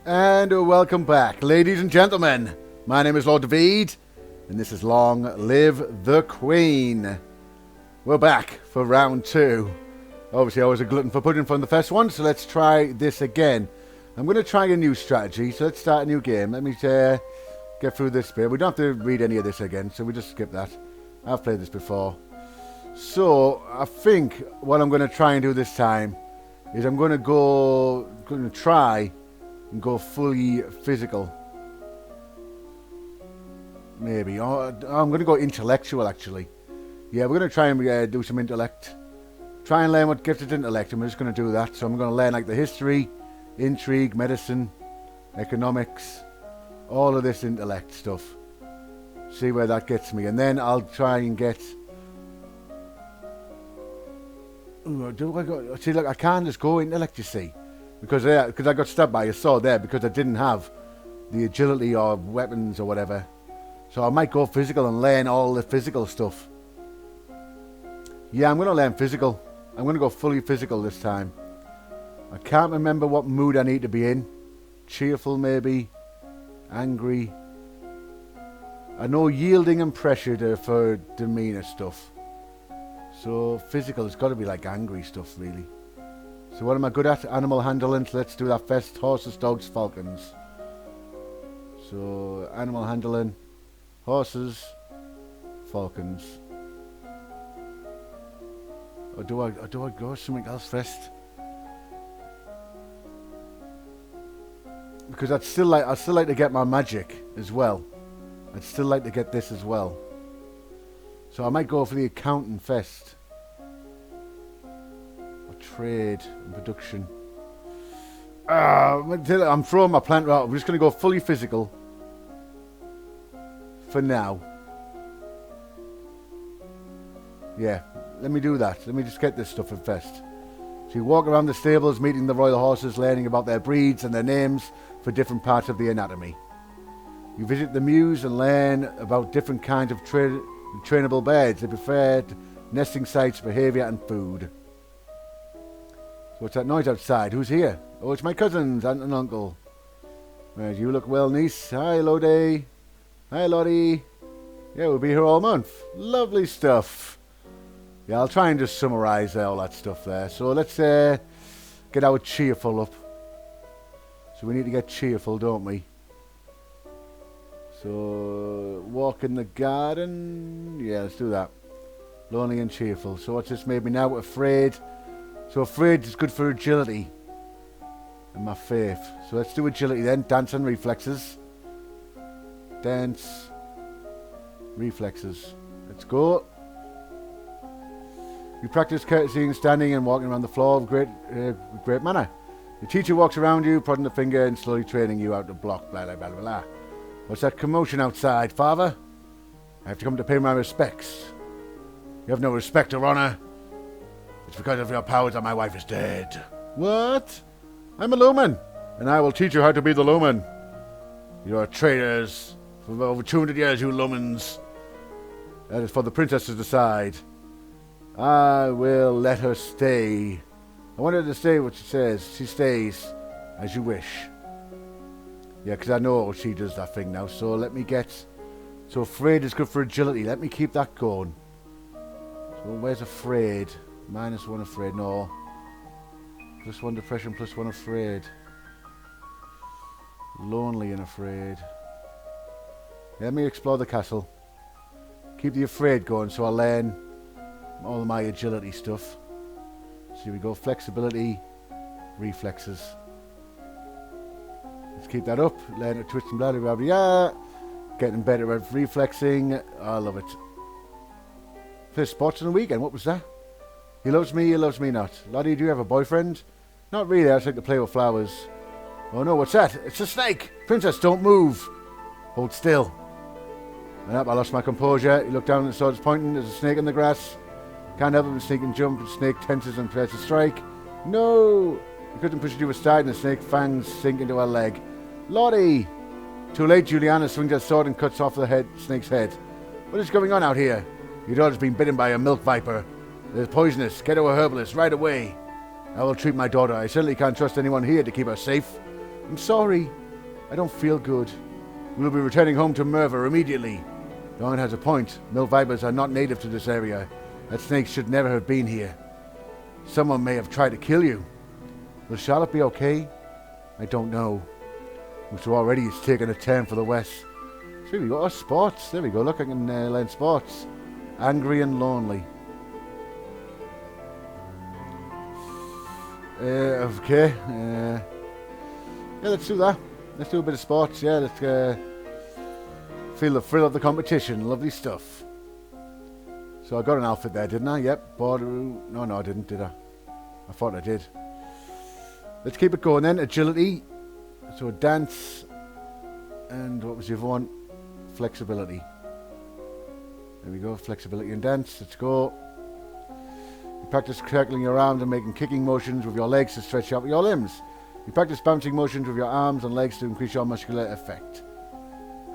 And welcome back, ladies and gentlemen. My name is Lord David, and this is Long Live the Queen. We're back for round 2. Obviously, I was a glutton for pudding from the first one, so let's try this again. I'm going to try a new strategy, so let's start a new game. Let me get through this bit. We don't have to read any of this again, so we just skip that. I've played this before. So, I think what I'm going to try and do this time is I'm going to try and go fully physical. Maybe. Oh, I'm going to go intellectual, actually. Yeah, we're going to try and do some intellect. Try and learn what gifted intellect, and we're just going to do that. So I'm going to learn like the history, intrigue, medicine, economics, all of this intellect stuff. See where that gets me. And then I'll try and get... Ooh, see, look, I can't just go intellect, you see. Because I got stabbed by a sword there because I didn't have the agility or weapons or whatever. So I might go physical and learn all the physical stuff. Yeah, I'm going to learn physical. I'm going to go fully physical this time. I can't remember what mood I need to be in. Cheerful, maybe. Angry. I know yielding and pressure for demeanour stuff. So physical has got to be like angry stuff, really. So what am I good at? Animal handling. So let's do that first. Horses, dogs, falcons. So animal handling, horses, falcons. Or do I go something else first? Because I'd still like to get my magic as well. I'd still like to get this as well. So I might go for the accountant first. Or trade and production. I'm throwing my plant out. I'm just going to go fully physical. For now. Yeah, let me do that. Let me just get this stuff at first. So you walk around the stables, meeting the royal horses, learning about their breeds and their names for different parts of the anatomy. You visit the mews and learn about different kinds of trainable birds, their preferred nesting sites, behaviour and food. So what's that noise outside? Who's here? Oh, it's my cousins, aunt and uncle. Well, you look well, niece. Hi, Elodie. Hi, Elodie. Yeah, we'll be here all month. Lovely stuff. Yeah, I'll try and just summarise all that stuff there. So let's get our cheerful up. So we need to get cheerful, don't we? So, walk in the garden. Yeah, let's do that. Lonely and cheerful. So what's this made me now? Afraid. So afraid is good for agility. And my faith. So let's do agility then. Dance and reflexes. Dance. Reflexes. Let's go. You practice courtesying, standing and walking around the floor with great manner. The teacher walks around you, prodding the finger and slowly training you out to block, blah, blah, blah, blah, blah. What's that commotion outside, father? I have to come to pay my respects. You have no respect or honour. It's because of your powers that my wife is dead. What? I'm a Lumen, and I will teach you how to be the Lumen. You are traitors. For over 200 years, you Lumens. That is for the princess to decide. I will let her stay. I want her to say what she says. She stays as you wish. Yeah, because I know she does that thing now. So let me get... So afraid is good for agility. Let me keep that going. So where's afraid? -1 afraid. No. +1 depression, +1 afraid. Lonely and afraid. Let me explore the castle. Keep the afraid going so I learn all my agility stuff. So here we go. Flexibility. Reflexes. Let's keep that up. Learn to twist and blah, blah, blah, blah. Getting better at reflexing. I love it. Play sports on the weekend. What was that? He loves me not. Lottie, do you have a boyfriend? Not really. I just like to play with flowers. Oh no, what's that? It's a snake. Princess, don't move. Hold still. And up, I lost my composure. He looked down and saw it's pointing. There's a snake in the grass. Can't help him. Snake and jump. The snake tenses and prepares to strike. No! He couldn't push it to his side and the snake fangs sink into her leg. Lottie! Too late, Juliana swings her sword and cuts off the snake's head. What is going on out here? Your daughter's been bitten by a milk viper. It's poisonous. Get to a herbalist right away. I will treat my daughter. I certainly can't trust anyone here to keep her safe. I'm sorry. I don't feel good. We'll be returning home to Merva immediately. Dawn has a point. Mill vipers are not native to this area. That snake should never have been here. Someone may have tried to kill you. Will Charlotte be okay? I don't know. So already it's taken a turn for the west. So here we go. Oh, sports. There we go. Look, I can learn sports. Angry and lonely. Okay. Yeah, let's do that. Let's do a bit of sports. Yeah, let's feel the thrill of the competition. Lovely stuff. So I got an outfit there, didn't I? Yep. Borderoo. No, I didn't, did I? I thought I did. Let's keep it going then. Agility. So dance. And what was the other one? Flexibility. There we go. Flexibility and dance. Let's go. You practice circling your arms and making kicking motions with your legs to stretch out your limbs. You practice bouncing motions with your arms and legs to increase your muscular effect.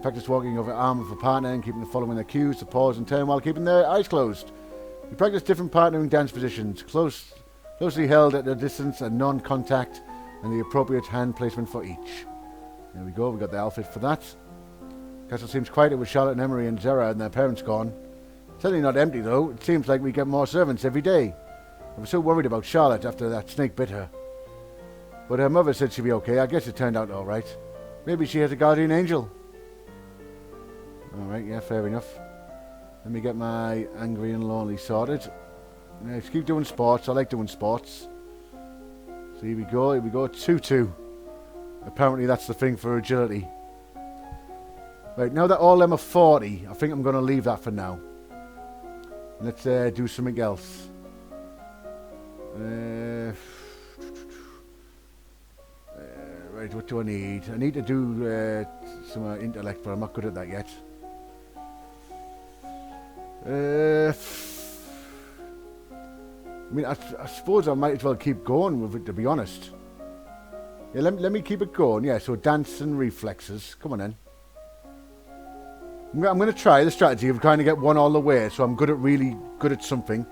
Practice walking over your arm with a partner and keeping the following their cues to pause and turn while keeping their eyes closed. You practice different partnering dance positions, closely held at a distance and non-contact, and the appropriate hand placement for each. There we go, we got the outfit for that. Castle seems quieter with Charlotte and Emery and Zara and their parents gone. Certainly not empty though, it seems like we get more servants every day. I was so worried about Charlotte after that snake bit her. But her mother said she'd be okay. I guess it turned out alright. Maybe she has a guardian angel. Alright, yeah, fair enough. Let me get my angry and lonely sorted. Let's keep doing sports. I like doing sports. So here we go, 2-2. Apparently that's the thing for agility. Right, now that all them are 40, I think I'm going to leave that for now. Let's do something else. Right, what do I need? I need to do some intellect, but I'm not good at that yet. I mean, I suppose I might as well keep going with it, to be honest. Yeah, let me keep it going. Yeah, so dance and reflexes. Come on then. I'm going to try the strategy of trying to get one all the way, so I'm really good at something.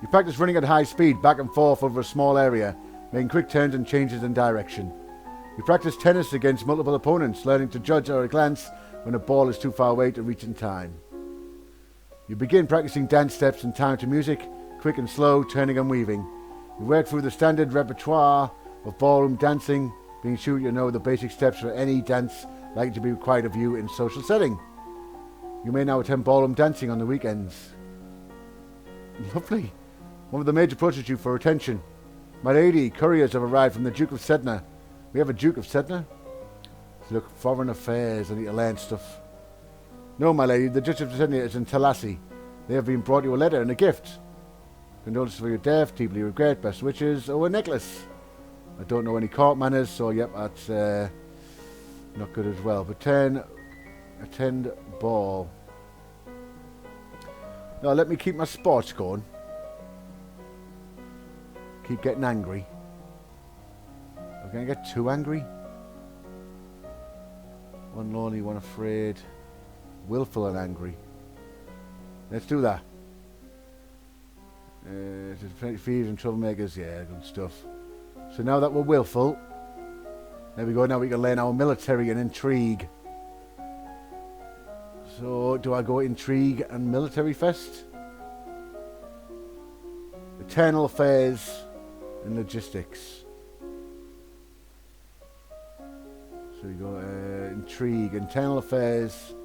You practice running at high speed, back and forth over a small area, making quick turns and changes in direction. You practice tennis against multiple opponents, learning to judge at a glance when a ball is too far away to reach in time. You begin practicing dance steps in time to music, quick and slow, turning and weaving. You work through the standard repertoire of ballroom dancing, being sure you know the basic steps for any dance likely to be required of you in social setting. You may now attempt ballroom dancing on the weekends. Lovely. One of the maids approaches you for attention. My lady, couriers have arrived from the Duke of Sedna. We have a Duke of Sedna? Look, foreign affairs, I need to learn stuff. No, my lady, the Duke of Sedna is in Talassi. They have been brought you a letter and a gift. Condolences for your death, deeply regret, best wishes, or a necklace. I don't know any court manners, so yep, that's not good as well. But attend ball. Now let me keep my sports going. Keep getting angry. I'm going to get too angry. One lonely, one afraid. Willful and angry. Let's do that. Thieves and troublemakers, yeah, good stuff. So now that we're willful, there we go, now we can learn our military and intrigue. So, do I go intrigue and military first? Eternal affairs and logistics. So we go intrigue, internal affairs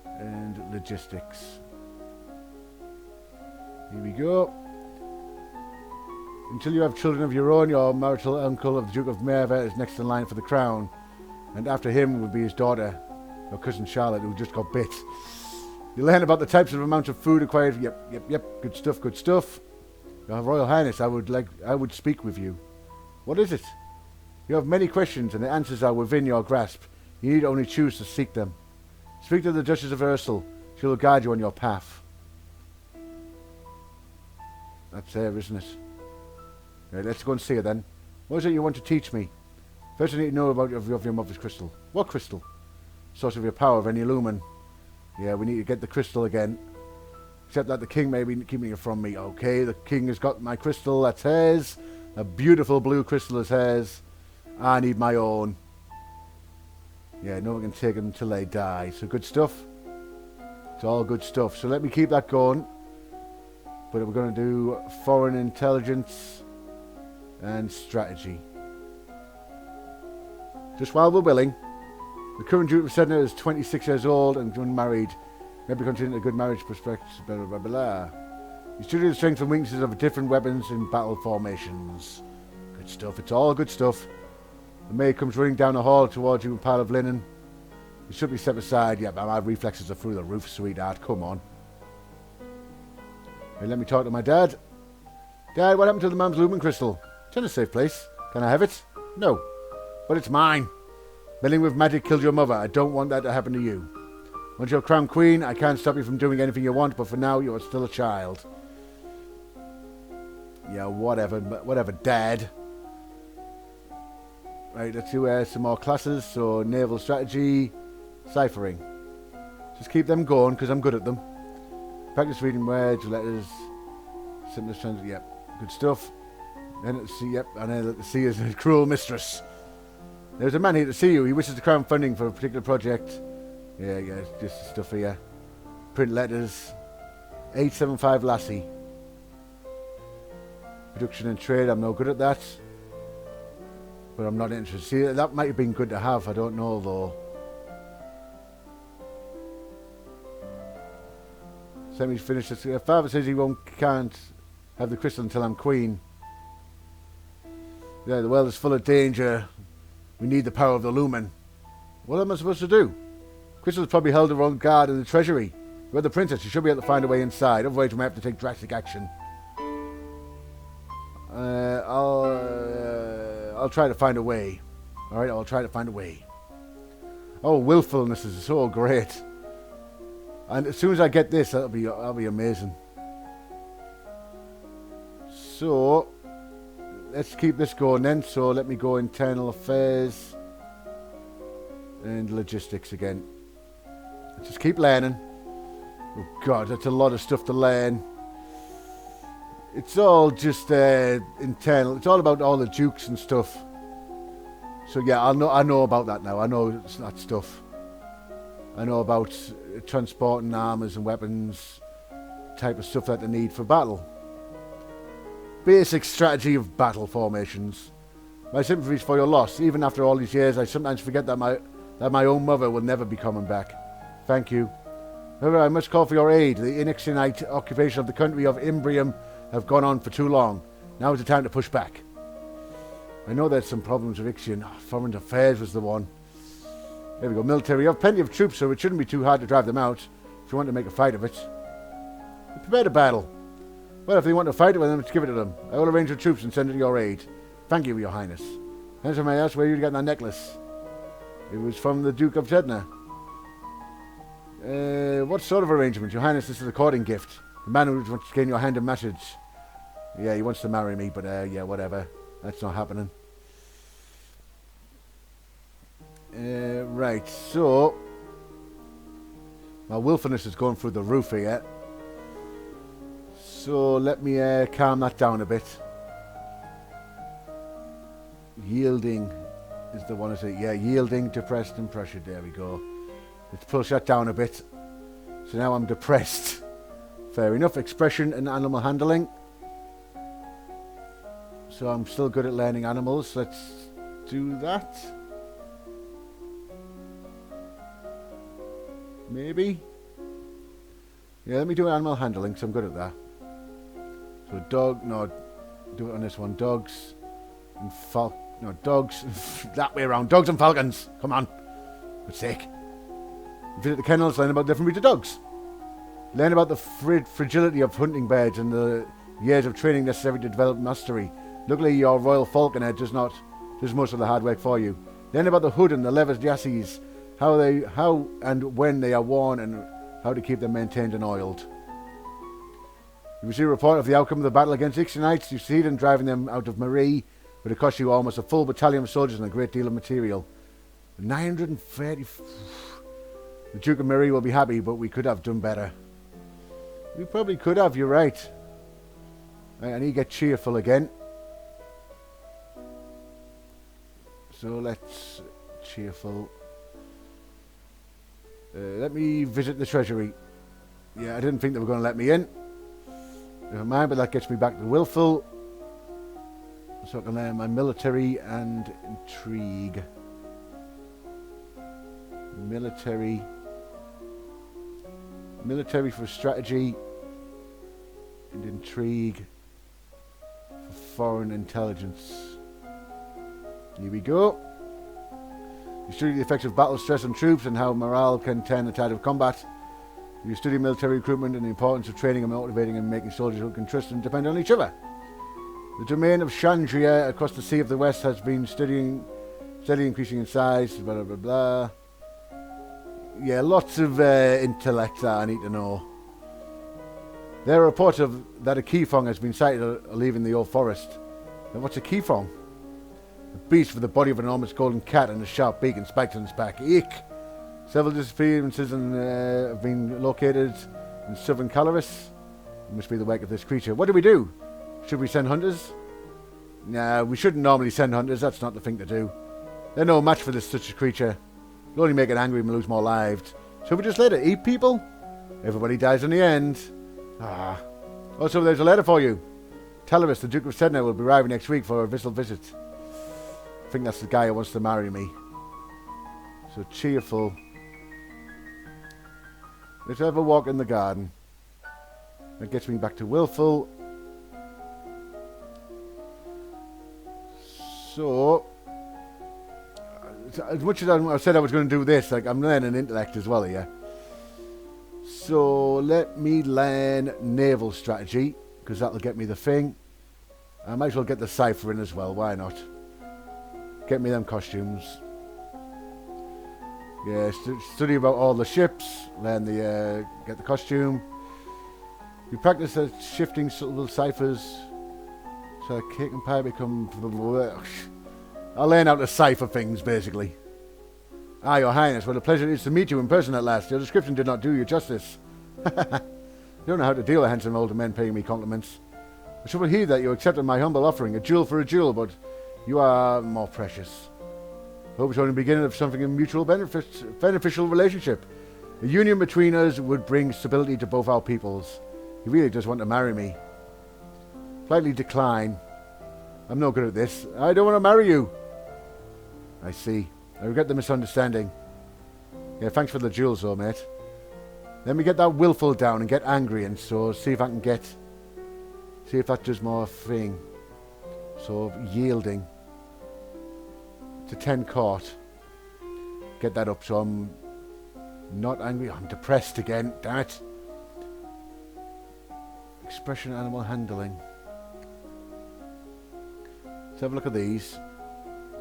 and logistics. Here we go. Until you have children of your own, your marital uncle of the Duke of Merva is next in line for the crown. And after him would be his daughter, your cousin Charlotte, who just got bit. You learn about the types of amounts of food required. Yep. Good stuff. Your Royal Highness, I would speak with you. What is it? You have many questions, and the answers are within your grasp. You need only choose to seek them. Speak to the Duchess of Ursel. She will guide you on your path. That's there, isn't it? Right, let's go and see her then. What is it you want to teach me? First I need to know about your mother's crystal. What crystal? Source of your power of any lumen. Yeah, we need to get the crystal again. Except that the king may be keeping it from me. Okay, the king has got my crystal, that's hers. A beautiful blue crystal as hers. I need my own. Yeah, no one can take them until they die. So good stuff. It's all good stuff. So let me keep that going. But we're going to do foreign intelligence and strategy. Just while we're willing. The current Duke of Sedna is 26 years old and unmarried. Maybe continue a good marriage prospects, blah, blah, blah, blah. You study the strengths and weaknesses of different weapons in battle formations. Good stuff. It's all good stuff. The maid comes running down the hall towards you with a pile of linen. You should be set aside. Yeah, but my reflexes are through the roof, sweetheart. Come on. Hey, let me talk to my dad. Dad, what happened to the mum's lumen crystal? It's in a safe place. Can I have it? No. But it's mine. Meddling with magic killed your mother. I don't want that to happen to you. Once you're crowned queen, I can't stop you from doing anything you want, but for now, you are still a child. Yeah, whatever, Dad. Right, let's do some more classes. So, naval strategy, ciphering. Just keep them going, because I'm good at them. Practice reading words, letters, simplest translation. Yep, good stuff. Then at the sea, yep, and then at the sea is a cruel mistress. There's a man here to see you. He wishes to crown funding for a particular project. Yeah, it's just stuff here. Print letters. 875 Lassie. Production and trade, I'm no good at that. But I'm not interested. See, that might have been good to have. I don't know, though. So let me finish this. Father says he can't have the crystal until I'm queen. Yeah, the world is full of danger. We need the power of the lumen. What am I supposed to do? Crystal's probably held her own guard in the treasury. You're the princess. You should be able to find a way inside. Otherwise, we might have to take drastic action. I'll try to find a way. All right, I'll try to find a way. Oh, willfulness is so great. And as soon as I get this, that'll be amazing. So let's keep this going then. So let me go internal affairs and logistics again. Just keep learning. Oh God, that's a lot of stuff to learn. It's all just internal. It's all about all the dukes and stuff. So yeah, I know about that now. I know that stuff. I know about transporting armors and weapons, type of stuff that they need for battle. Basic strategy of battle formations. My sympathies for your loss. Even after all these years, I sometimes forget that my own mother will never be coming back. Thank you. However, I must call for your aid. The Inexionite occupation of the country of Imbrium have gone on for too long. Now is the time to push back. I know there's some problems with Ixion. Foreign Affairs was the one. There we go. Military. You have plenty of troops, so it shouldn't be too hard to drive them out. If you want to make a fight of it. Prepare to battle. Well, if they want to fight it, well, then let's give it to them. I will arrange the troops and send it to your aid. Thank you, Your Highness. Hence, I may ask where you got that necklace. It was from the Duke of Sedna. What sort of arrangement? Your Highness, this is a courting gift. The man who wants to gain your hand in message. Yeah, he wants to marry me, but yeah, whatever. That's not happening. Right, so my willfulness is going through the roof here. So let me calm that down a bit. Yielding is the one I say. Yeah, yielding, depressed and pressured. There we go. Let's push that down a bit. So now I'm depressed. Fair enough. Expression and animal handling. So I'm still good at learning animals. Let's do that. Maybe. Yeah, let me do animal handling, so I'm good at that. So dog, no, do it on this one. Dogs and dogs. That way around. Dogs and falcons. Come on. For sake. Visit the kennels, learn about different breeds of dogs. Learn about the fragility of hunting birds and the years of training necessary to develop mastery. Luckily, your royal falconer does most of the hard work for you. Learn about the hood and the leather jassies, how and when they are worn, and how to keep them maintained and oiled. You receive a report of the outcome of the battle against Ixionites. You succeed in driving them out of Marie, but it cost you almost a full battalion of soldiers and a great deal of material. 930. The Duke of Marie will be happy, but we could have done better. We probably could have, you're right. I need to get cheerful again. So let's cheerful. Let me visit the treasury. Yeah, I didn't think they were going to let me in. Never mind, but that gets me back to willful. So I can learn my military and intrigue. Military for strategy and intrigue for foreign intelligence. Here we go. You study the effects of battle stress on troops and how morale can turn the tide of combat. You study military recruitment and the importance of training and motivating and making soldiers who can trust and depend on each other. The domain of Chandria across the Sea of the West has been steadily increasing in size, blah blah blah. Yeah, lots of intellect that I need to know. There are reports that a Keyfong has been sighted leaving the old forest. Now what's a Keyfong? A beast with the body of an enormous golden cat and a sharp beak and spikes on its back. Eek! Several disappearances have been located in southern Calaris. It must be the work of this creature. What do we do? Should we send hunters? Nah, we shouldn't normally send hunters. That's not the thing to do. They're no match for such a creature. It'll only make it angry and lose more lives. So we just let it eat people? Everybody dies in the end. Ah. Also, there's a letter for you. Talaris, the Duke of Sedna, will be arriving next week for a official visit. I think that's the guy who wants to marry me. So cheerful. Let's have a walk in the garden. That gets me back to willful. So, as much as I said I was going to do this, like I'm learning intellect as well here. So let me learn naval strategy, because that'll get me the thing. I might as well get the cipher in as well, why not? Get me them costumes. Yeah, study about all the ships, learn the, get the costume. You practice at shifting subtle ciphers, so that cake and pie become... I'll learn how to cipher things, basically. Ah, Your Highness, what a pleasure it is to meet you in person at last. Your description did not do you justice. You don't know how to deal with handsome older men paying me compliments. I should heed that you accepted my humble offering, a jewel for a jewel, but you are more precious. Hope it's only the beginning of something in mutual beneficial relationship. A union between us would bring stability to both our peoples. He really does want to marry me. Politely decline. I'm no good at this. I don't want to marry you. I see. I regret the misunderstanding. Yeah, thanks for the jewels though, mate. Let me get that willful down and get angry and so see if I can get... See if that does more thing. So, yielding. To 10 court. Get that up so I'm not angry. I'm depressed again. Damn it. Expression animal handling. Let's have a look at these.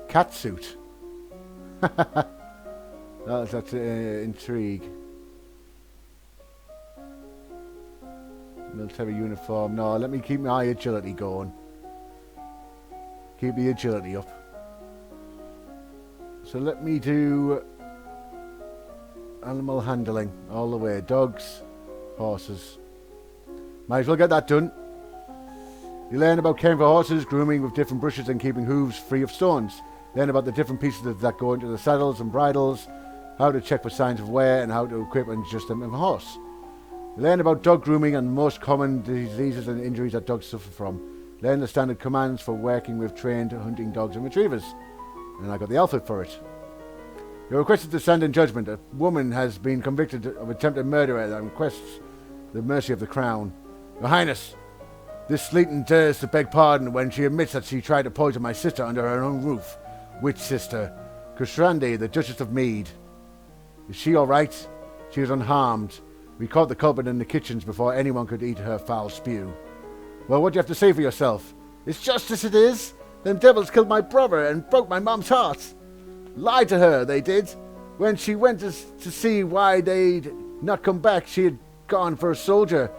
Cat suit. That's intrigue. Military uniform. No, let me keep my agility going. Keep the agility up. So let me do animal handling all the way. Dogs, horses. Might as well get that done. You learn about caring for horses, grooming with different brushes and keeping hooves free of stones. Learn about the different pieces that go into the saddles and bridles, how to check for signs of wear and how to equip and adjust them in a horse. You learn about dog grooming and most common diseases and injuries that dogs suffer from. Learn the standard commands for working with trained hunting dogs and retrievers. And I got the outfit for it. You're requested to stand in judgment. A woman has been convicted of attempted murder and requests the mercy of the crown. Your Highness, this Sleaton dares to beg pardon when she admits that she tried to poison my sister under her own roof. Which sister? Kushrandi, the Duchess of Mead. Is she all right? She is unharmed. We caught the culprit in the kitchens before anyone could eat her foul spew. Well, what do you have to say for yourself? It's justice it is. Them devils killed my brother and broke my mum's heart. Lied to her, they did. When she went to see why they'd not come back, she had gone for a soldier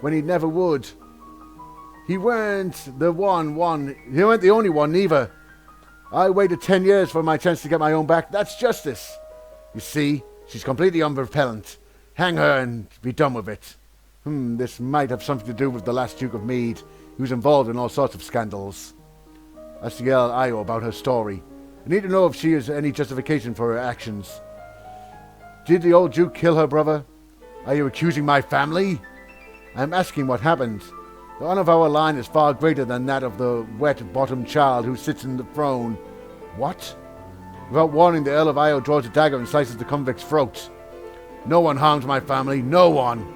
when he never would. He weren't the he weren't the only one neither. I waited 10 years for my chance to get my own back. That's justice. You see, she's completely unrepellent. Hang her and be done with it. This might have something to do with the last Duke of Mead. He was involved in all sorts of scandals. Ask the girl Io about her story. I need to know if she has any justification for her actions. Did the old Duke kill her brother? Are you accusing my family? I'm asking what happened. The honour of our line is far greater than that of the wet-bottomed child who sits in the throne. What? Without warning, the Earl of Io draws a dagger and slices the convict's throat. No one harms my family, no one.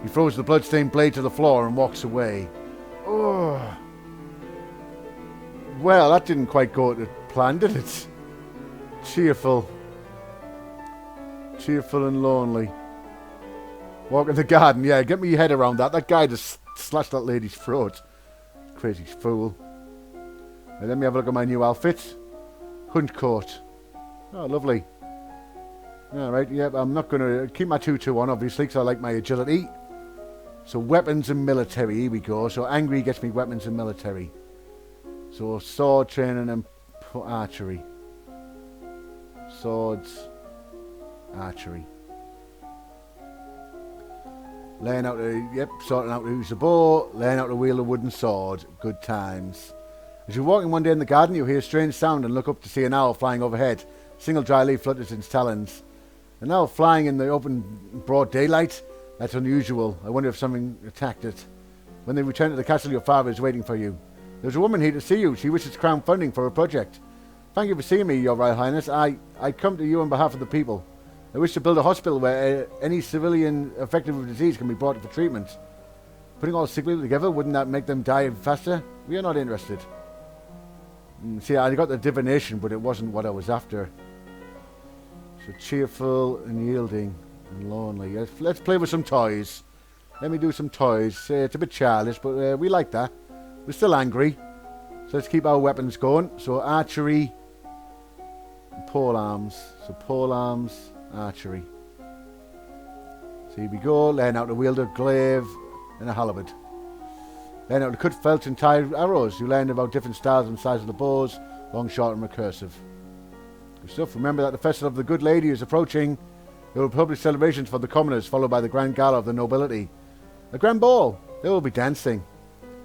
He throws the blood-stained blade to the floor and walks away. Oh. Well, that didn't quite go to plan, did it? Cheerful. Cheerful and lonely. Walk in the garden, yeah, get me your head around that. That guy just slashed that lady's throat. Crazy fool. Now, let me have a look at my new outfit. Hunt coat. Oh, lovely. Alright, yep, I'm not going to keep my tutu on, obviously, because I like my agility. So, weapons and military, here we go. So, angry gets me weapons and military. So, sword training and archery. Swords. Archery. Laying out sorting out to use the bow, laying out to wield a wooden sword. Good times. As you're walking one day in the garden, you hear a strange sound and look up to see an owl flying overhead. A single dry leaf flutters in its talons. An owl flying in the open, broad daylight? That's unusual. I wonder if something attacked it. When they return to the castle, your father is waiting for you. There's a woman here to see you. She wishes crown funding for a project. Thank you for seeing me, Your Royal Highness. I come to you on behalf of the people. I wish to build a hospital where any civilian affected with disease can be brought for treatment. Putting all sick people together, wouldn't that make them die faster? We are not interested. See, I got the divination, but it wasn't what I was after. So cheerful and yielding and lonely. Let's play with some toys. Let me do some toys. It's a bit childish, but we like that. We're still angry. So let's keep our weapons going. So archery and pole arms. So pole arms, archery. So here we go. Laying out to wield a glaive and a halberd. Laying out to cut felt and tie arrows. You learn about different styles and sizes of the bows, long, short and recursive. Good stuff. Remember that the festival of the Good Lady is approaching. There will be public celebrations for the commoners, followed by the grand gala of the nobility. A grand ball. There will be dancing.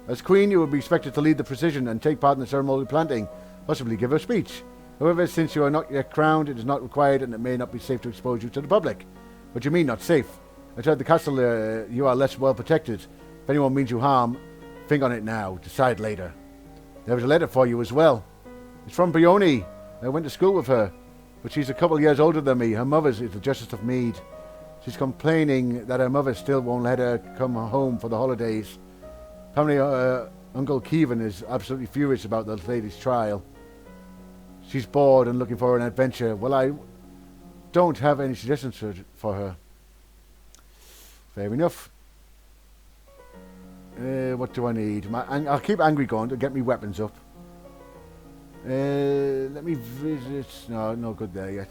As queen, you will be expected to lead the procession and take part in the ceremonial planting, possibly give a speech. However, since you are not yet crowned, it is not required and it may not be safe to expose you to the public. What do you mean, not safe? Outside the castle, you are less well protected. If anyone means you harm, think on it now. Decide later. There was a letter for you as well. It's from Brioni. I went to school with her, but she's a couple of years older than me. Her mother's is the Justice of Mead. She's complaining that her mother still won't let her come home for the holidays. Apparently, Uncle Kevin is absolutely furious about the lady's trial. She's bored and looking for an adventure. Well, I don't have any suggestions for her. Fair enough. What do I need? I'll keep angry going to get me weapons up. Let me visit. No good there yet.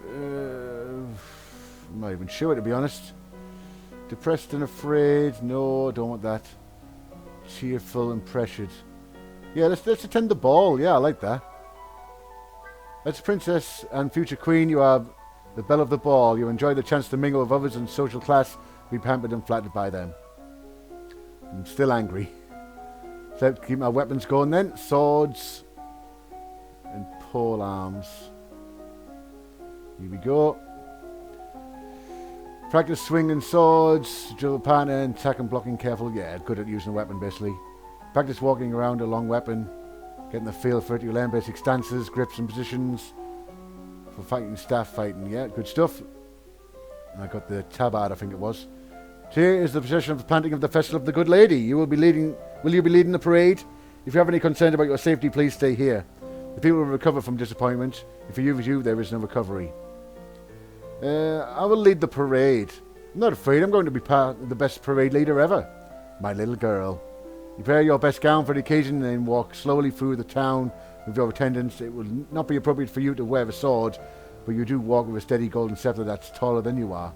I'm not even sure, to be honest. Depressed and afraid. No, I don't want that. Cheerful and pressured. Yeah, let's attend the ball. Yeah, I like that. As princess and future queen, you are the belle of the ball. You enjoy the chance to mingle with others in social class, be pampered and flattered by them. I'm still angry. So let's keep my weapons going then. Swords and pole arms. Here we go. Practice swinging swords, drill partner, and attack and blocking careful. Yeah, good at using a weapon basically. Practice walking around a long weapon, getting the feel for it. You learn basic stances, grips and positions for fighting, staff fighting. Yeah, good stuff. And I got the tabard, I think it was. So here is the procession of the planting of the Festival of the Good Lady. You will be leading. Will you be leading the parade? If you have any concern about your safety, please stay here. The people will recover from disappointment. If you is you, there is no recovery. I will lead the parade. I'm not afraid. I'm going to be the best parade leader ever. My little girl. You wear your best gown for the occasion and then walk slowly through the town with your attendants. It will not be appropriate for you to wear a sword, but you do walk with a steady golden scepter that's taller than you are.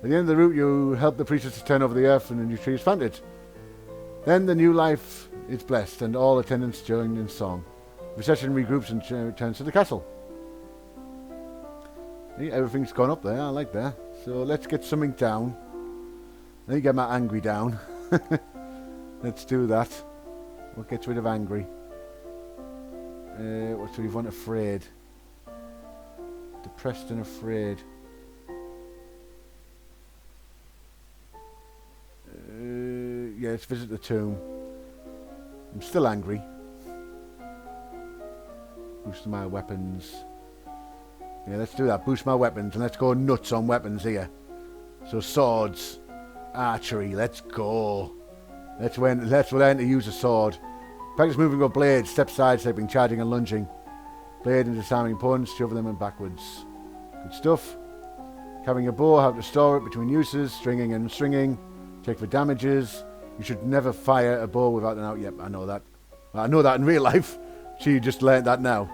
At the end of the route, you help the priestess to turn over the earth and a new tree is planted. Then the new life is blessed and all attendants join in song. The procession regroups and returns to the castle. Everything's gone up there, I like that. So let's get something down. Let me get my angry down. Let's do that. What gets rid of angry? What's we want? Afraid. Depressed and afraid. Yeah, let's visit the tomb. I'm still angry. Boost my weapons. Yeah, let's do that. Boost my weapons and let's go nuts on weapons here. So swords, archery, let's go. Let's learn to use a sword. Practice moving your blade, step sidestepping, charging and lunging. Blade and disarming opponents, shove them in backwards. Good stuff. Carrying a bow, how to store it between uses, stringing and stringing. Check for damages. You should never fire a bow without an out. Yep, I know that. Well, I know that in real life. She just learned that now.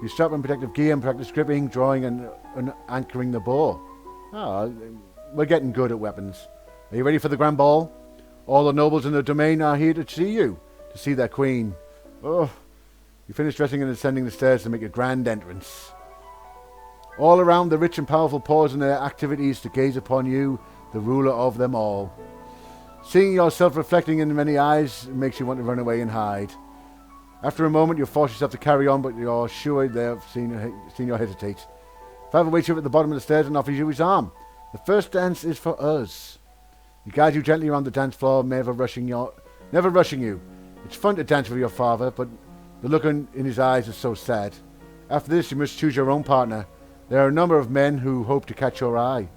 You strap on protective gear and practice gripping, drawing and anchoring the bow. Oh, we're getting good at weapons. Are you ready for the grand ball? All the nobles in the domain are here to see you, to see their queen. Oh, you finish dressing and ascending the stairs to make a grand entrance. All around, the rich and powerful pause in their activities to gaze upon you, the ruler of them all. Seeing yourself reflecting in many eyes makes you want to run away and hide. After a moment, you force yourself to carry on, but you're sure they've seen you hesitate. Father waits you at the bottom of the stairs and offers you his arm. The first dance is for us. He guides you gently around the dance floor, never rushing you. It's fun to dance with your father, but the look in his eyes is so sad. After this, you must choose your own partner. There are a number of men who hope to catch your eye.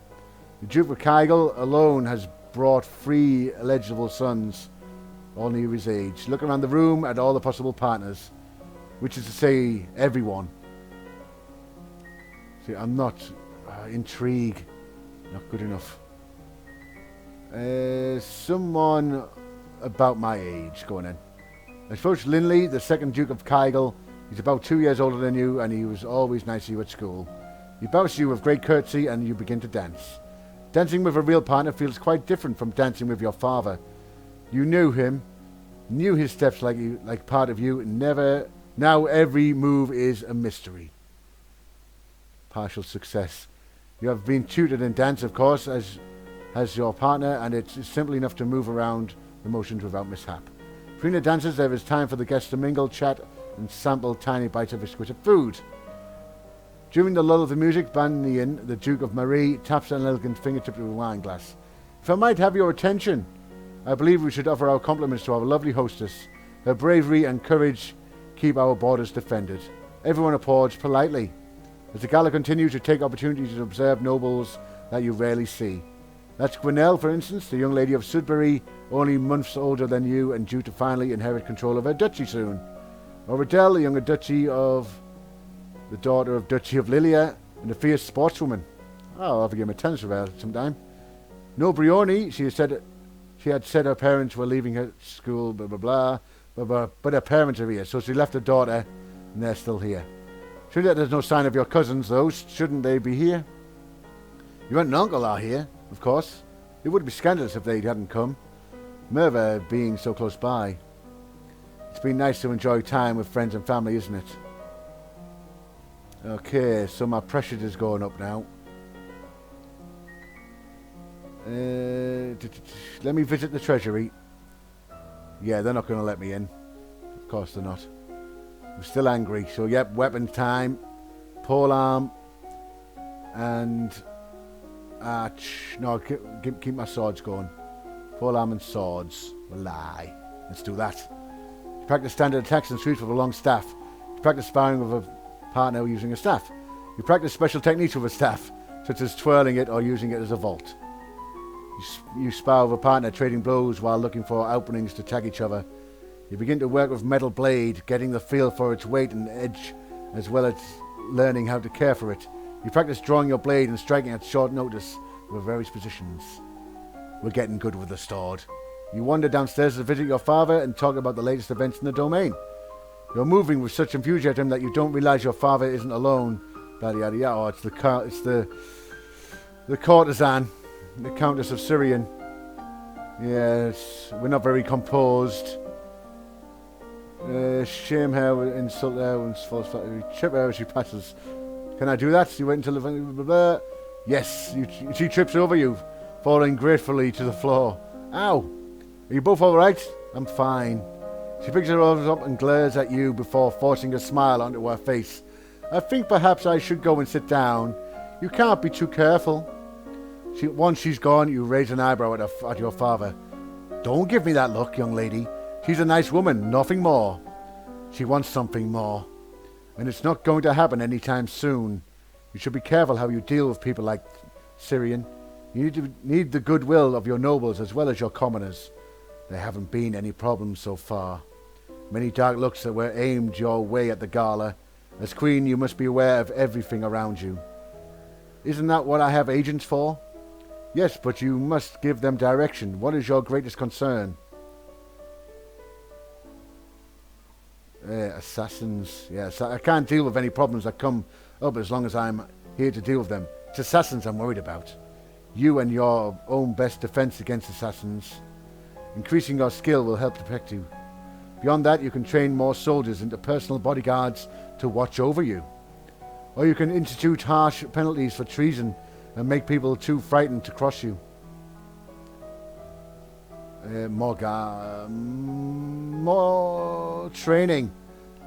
The Duke of Kygel alone has brought 3 eligible sons, all near his age. Look around the room at all the possible partners, which is to say, everyone. See, I'm not intrigue, not good enough. Someone about my age going in. I suppose Linley, the second Duke of Kygel. He's about 2 years older than you, and he was always nice to you at school. He bows to you with great courtesy, and you begin to dance. Dancing with a real partner feels quite different from dancing with your father. You knew him, knew his steps like part of you, and now every move is a mystery. Partial success. You have been tutored in dance, of course, as your partner, and it's simple enough to move around the motions without mishap. Between the dances, there is time for the guests to mingle, chat, and sample tiny bites of exquisite food. During the lull of the music, Banyan, the Duke of Marie, taps an elegant fingertip to a wine glass. If I might have your attention, I believe we should offer our compliments to our lovely hostess. Her bravery and courage keep our borders defended. Everyone applauds politely. As the gala continues, you take opportunities to observe nobles that you rarely see. That's Gwenelle, for instance, the young lady of Sudbury, only months older than you and due to finally inherit control of her duchy soon. Or Adele, the younger the daughter of Duchy of Lilia, and a fierce sportswoman. I'll have to give him a tennis about sometime. No Brioni, she had said her parents were leaving her school, blah, blah, blah, but her parents are here, so she left her daughter, and they're still here. Surely there's no sign of your cousins, though. Shouldn't they be here? Your aunt and uncle are here, of course. It would be scandalous if they hadn't come. Merva being so close by. It's been nice to enjoy time with friends and family, isn't it? Okay, so my pressure is going up now. Let me visit the treasury. Yeah, they're not going to let me in. Of course they're not. I'm still angry. So, yep, weapon time. Pole arm. And arch. No, keep my swords going. Pole arm and swords. Lie. Let's do that. You practice standard attacks and sweeps with a long staff. You practice sparring with a partner using a staff. You practice special techniques with a staff, such as twirling it or using it as a vault. You spar with a partner, trading blows while looking for openings to tag each other. You begin to work with metal blade, getting the feel for its weight and edge, as well as learning how to care for it. You practice drawing your blade and striking at short notice with various positions. We're getting good with the sword. You wander downstairs to visit your father and talk about the latest events in the domain. You're moving with such enthusiasm that you don't realize your father isn't alone. Yada yada yada. Oh, it's the courtesan, the Countess of Syrian. Yes, we're not very composed. Shame her, insult her, and false flattery. Trip her as she passes. Can I do that? You wait until the blah, blah, blah. Yes, she trips over you, falling gratefully to the floor. Ow! Are you both all right? I'm fine. She picks her nose up and glares at you before forcing a smile onto her face. I think perhaps I should go and sit down. You can't be too careful. Once she's gone, you raise an eyebrow at your father. Don't give me that look, young lady. She's a nice woman, nothing more. She wants something more. And it's not going to happen anytime soon. You should be careful how you deal with people like Syrian. You need the goodwill of your nobles as well as your commoners. There haven't been any problems so far. Many dark looks that were aimed your way at the gala. As queen, you must be aware of everything around you. Isn't that what I have agents for? Yes, but you must give them direction. What is your greatest concern? Assassins. Yes, I can't deal with any problems that come up as long as I'm here to deal with them. It's assassins I'm worried about. You and your own best defense against assassins. Increasing your skill will help protect you. Beyond that, you can train more soldiers into personal bodyguards to watch over you. Or you can institute harsh penalties for treason and make people too frightened to cross you. More training.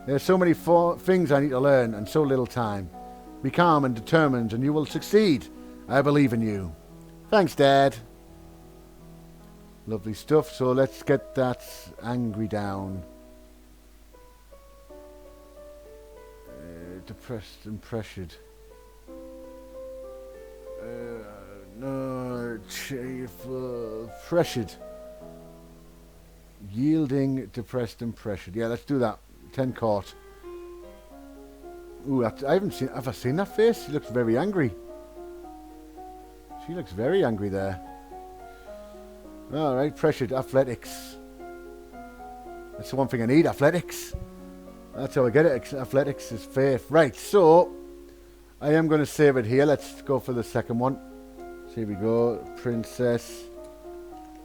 There's so many things I need to learn and so little time. Be calm and determined and you will succeed. I believe in you. Thanks, Dad. Lovely stuff. So let's get that angry down. Depressed and pressured. Pressured. Yielding, depressed and pressured. Yeah, let's do that. 10 court. Ooh, have I seen that face? She looks very angry. She looks very angry there. Alright, pressured. Athletics. That's the one thing I need, athletics. That's how I get it. Athletics is faith. Right, so I am going to save it here. Let's go for the second one. So here we go. Princess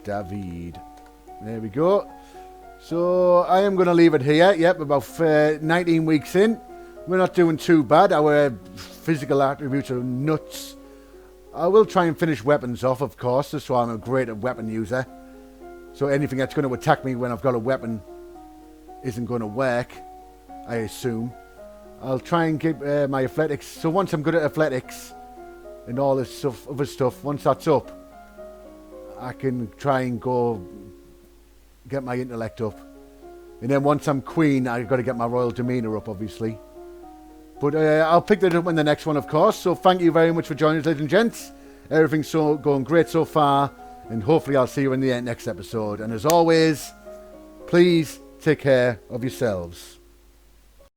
David. There we go. So I am going to leave it here. Yep, about 19 weeks in. We're not doing too bad. Our physical attributes are nuts. I will try and finish weapons off, of course, so I'm a great weapon user. So anything that's going to attack me when I've got a weapon isn't going to work, I assume. I'll try and keep my athletics. So once I'm good at athletics and all this stuff, other stuff, once that's up, I can try and go get my intellect up. And then once I'm queen, I've got to get my royal demeanour up, obviously. But I'll pick that up in the next one, of course. So thank you very much for joining us, ladies and gents. Everything's going great so far. And hopefully I'll see you in the next episode. And as always, please take care of yourselves.